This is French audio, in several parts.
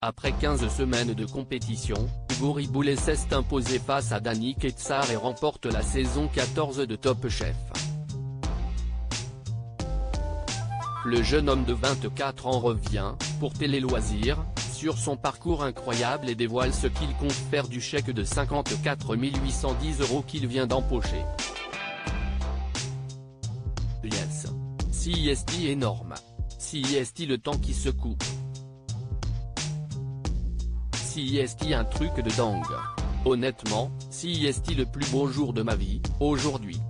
Après 15 semaines de compétition, Hugo Riboulet s'est imposé face à Danny Ketsar et remporte la saison 14 de Top Chef. Le jeune homme de 24 ans revient, pour Télé Loisirs, sur son parcours incroyable et dévoile ce qu'il compte faire du chèque de 54 810 € qu'il vient d'empocher. Yes. CIST énorme. CIST le temps qui se coupe. CIST un truc de dingue. Honnêtement, CIST le plus beau jour de ma vie, aujourd'hui.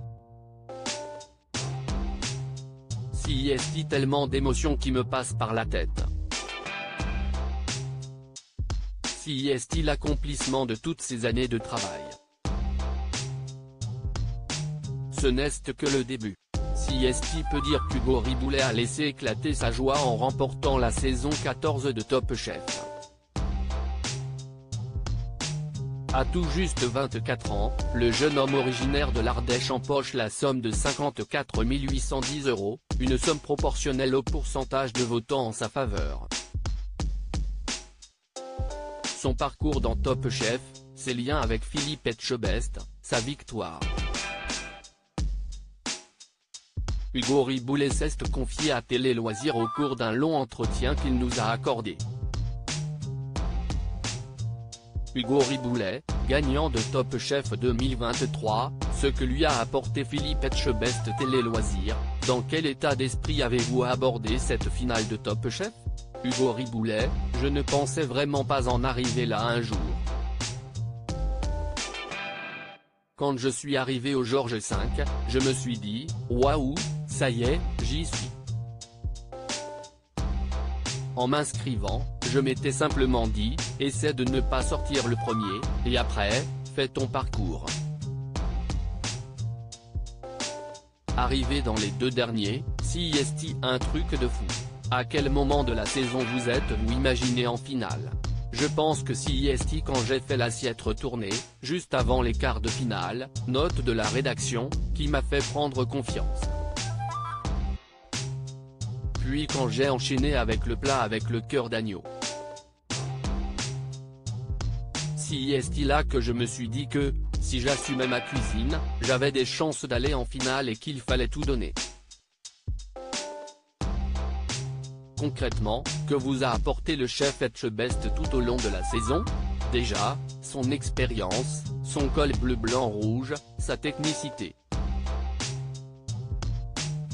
CIST tellement d'émotions qui me passent par la tête. CIST l'accomplissement de toutes ces années de travail. Ce n'est que le début. CIST peut dire qu'Hugo Riboulet a laissé éclater sa joie en remportant la saison 14 de Top Chef. À tout juste 24 ans, le jeune homme originaire de l'Ardèche empoche la somme de 54 810 €, une somme proportionnelle au pourcentage de votants en sa faveur. Son parcours dans Top Chef, ses liens avec Philippe Etchebest, sa victoire. Hugo Riboulet s'est confié à Télé Loisirs au cours d'un long entretien qu'il nous a accordé. Hugo Riboulet, gagnant de Top Chef 2023, ce que lui a apporté Philippe Etchebest Télé Loisirs, dans quel état d'esprit avez-vous abordé cette finale de Top Chef? Hugo Riboulet, je ne pensais vraiment pas en arriver là un jour. Quand je suis arrivé au Georges V, je me suis dit, waouh, ça y est, j'y suis. En m'inscrivant, je m'étais simplement dit, essaie de ne pas sortir le premier, et après, fais ton parcours. Arrivé dans les deux derniers, CIST un truc de fou. À quel moment de la saison vous êtes-vous imaginé en finale? Je pense que CIST quand j'ai fait l'assiette retournée, juste avant les quarts de finale, note de la rédaction, qui m'a fait prendre confiance. Puis quand j'ai enchaîné avec le plat avec le cœur d'agneau. CIST là que je me suis dit que, si j'assumais ma cuisine, j'avais des chances d'aller en finale et qu'il fallait tout donner. Concrètement, que vous a apporté le chef Etchebest tout au long de la saison? Déjà, son expérience, son col bleu-blanc-rouge, sa technicité.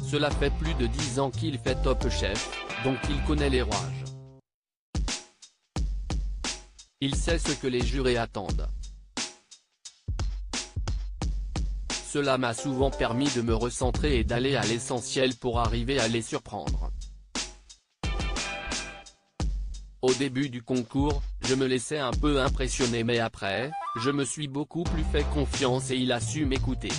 Cela fait plus de 10 ans qu'il fait Top Chef, donc il connaît les rouages. Il sait ce que les jurés attendent. Cela m'a souvent permis de me recentrer et d'aller à l'essentiel pour arriver à les surprendre. Au début du concours, je me laissais un peu impressionner mais après, je me suis beaucoup plus fait confiance et il a su m'écouter.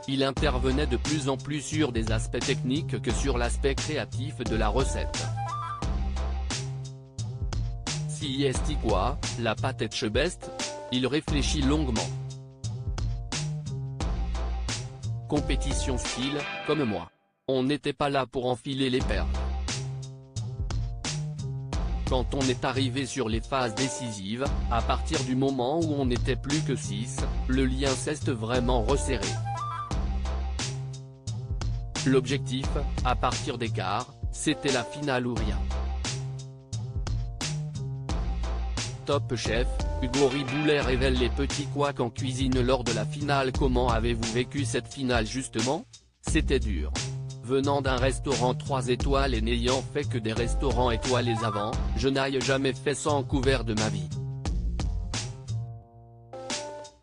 Il intervenait de plus en plus sur des aspects techniques que sur l'aspect créatif de la recette. CIST quoi, la pâte Etchebest? Il réfléchit longuement. Compétition style, comme moi. On n'était pas là pour enfiler les perles. Quand on est arrivé sur les phases décisives, à partir du moment où on n'était plus que 6, le lien s'est vraiment resserré. L'objectif, à partir des quarts, c'était la finale ou rien. Top Chef, Hugo Riboulet révèle les petits couacs en cuisine lors de la finale. Comment avez-vous vécu cette finale justement? C'était dur. Venant d'un restaurant 3 étoiles et n'ayant fait que des restaurants étoilés avant, je n'ai jamais fait 100 couverts de ma vie.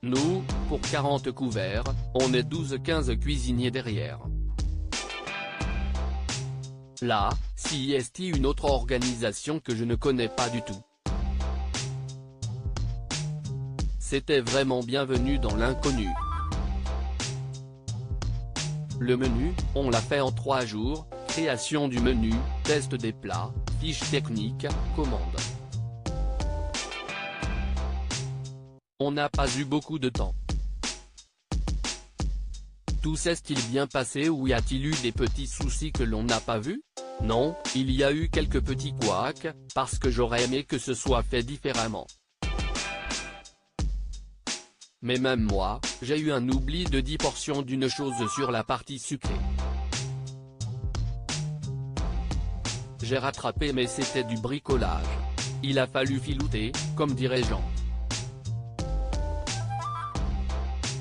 Nous, pour 40 couverts, on est 12-15 cuisiniers derrière. Là, CIST une autre organisation que je ne connais pas du tout. C'était vraiment bienvenu dans l'inconnu. Le menu, on l'a fait en 3 jours, création du menu, test des plats, fiche technique, commande. On n'a pas eu beaucoup de temps. Tout s'est-il bien passé ou y a-t-il eu des petits soucis que l'on n'a pas vus? Non, il y a eu quelques petits couacs, parce que j'aurais aimé que ce soit fait différemment. Mais même moi, j'ai eu un oubli de 10 portions d'une chose sur la partie sucrée. J'ai rattrapé mais c'était du bricolage. Il a fallu filouter, comme dirait Jean.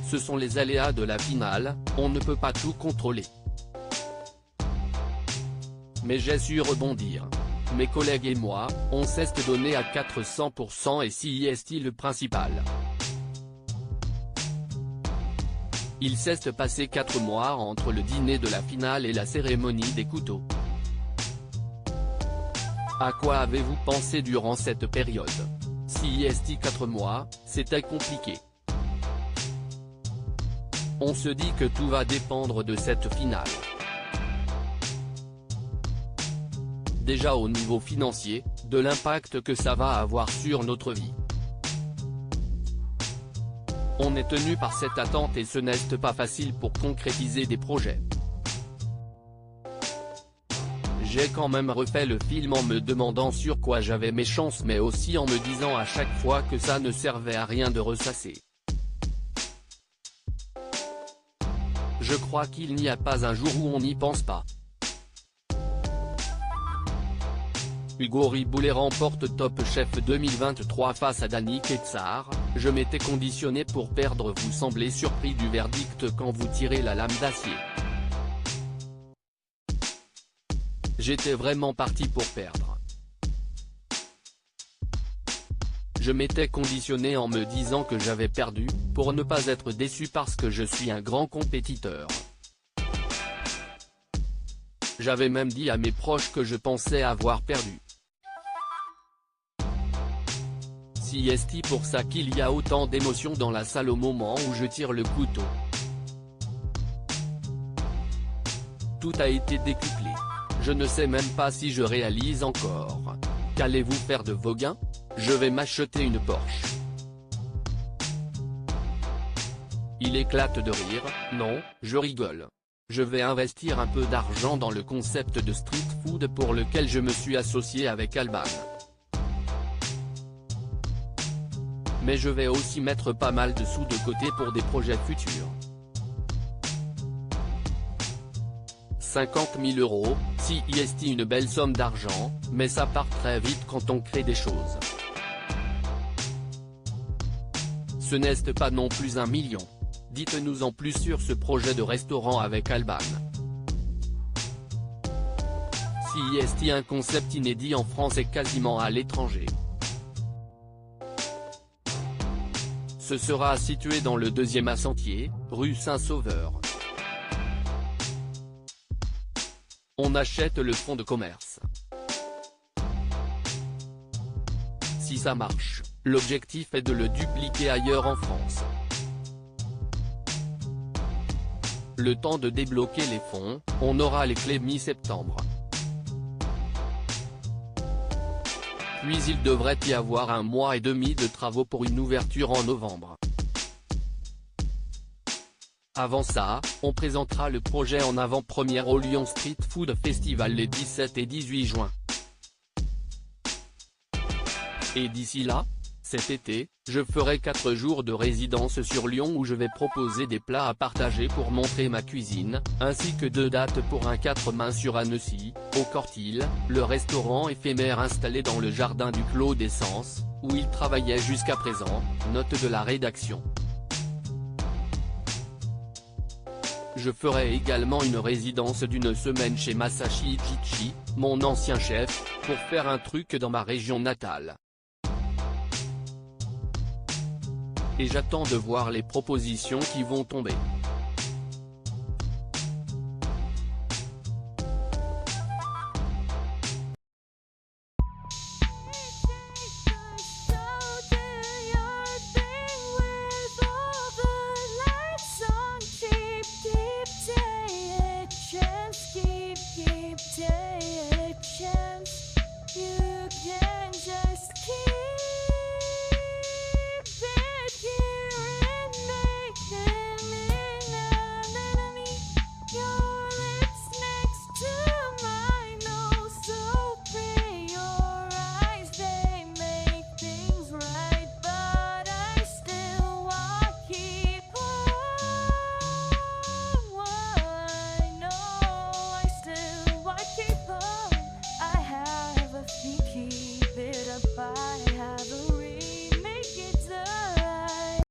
Ce sont les aléas de la finale, on ne peut pas tout contrôler. Mais j'ai su rebondir. Mes collègues et moi, on s'est donné à 400% et CIST le principal. Il s'est passé 4 mois entre le dîner de la finale et la cérémonie des couteaux. À quoi avez-vous pensé durant cette période? CIST 4 mois, c'était compliqué. On se dit que tout va dépendre de cette finale. Déjà au niveau financier, de l'impact que ça va avoir sur notre vie. On est tenu par cette attente et ce n'est pas facile pour concrétiser des projets. J'ai quand même refait le film en me demandant sur quoi j'avais mes chances mais aussi en me disant à chaque fois que ça ne servait à rien de ressasser. Je crois qu'il n'y a pas un jour où on n'y pense pas. Hugo Riboulet remporte Top Chef 2023 face à Dany Ketsar. Je m'étais conditionné pour perdre. Vous semblez surpris du verdict quand vous tirez la lame d'acier. J'étais vraiment parti pour perdre. Je m'étais conditionné en me disant que j'avais perdu, pour ne pas être déçu parce que je suis un grand compétiteur. J'avais même dit à mes proches que je pensais avoir perdu. CIST pour ça qu'il y a autant d'émotions dans la salle au moment où je tire le couteau. Tout a été décuplé. Je ne sais même pas si je réalise encore. Qu'allez-vous faire de vos gains? Je vais m'acheter une Porsche. Il éclate de rire. Non, je rigole. Je vais investir un peu d'argent dans le concept de street food pour lequel je me suis associé avec Alban. Mais je vais aussi mettre pas mal de sous de côté pour des projets futurs. 50 000 €, CIST une belle somme d'argent, mais ça part très vite quand on crée des choses. Ce n'est pas non plus 1 million. Dites-nous en plus sur ce projet de restaurant avec Alban. CIST un concept inédit en France et quasiment à l'étranger. Ce sera situé dans le 2e à Sentier, rue Saint-Sauveur. On achète le fonds de commerce. Si ça marche, l'objectif est de le dupliquer ailleurs en France. Le temps de débloquer les fonds, on aura les clés mi-septembre. Puis il devrait y avoir 1 mois et demi de travaux pour une ouverture en novembre. Avant ça, on présentera le projet en avant-première au Lyon Street Food Festival les 17 et 18 juin. Et d'ici là, cet été, je ferai 4 jours de résidence sur Lyon où je vais proposer des plats à partager pour montrer ma cuisine, ainsi que 2 dates pour un 4 mains sur Annecy, au Cortil, le restaurant éphémère installé dans le jardin du Clos d'Essence, où il travaillait jusqu'à présent, note de la rédaction. Je ferai également une résidence d'1 semaine chez Masashi Ichichi, mon ancien chef, pour faire un truc dans ma région natale. Et j'attends de voir les propositions qui vont tomber.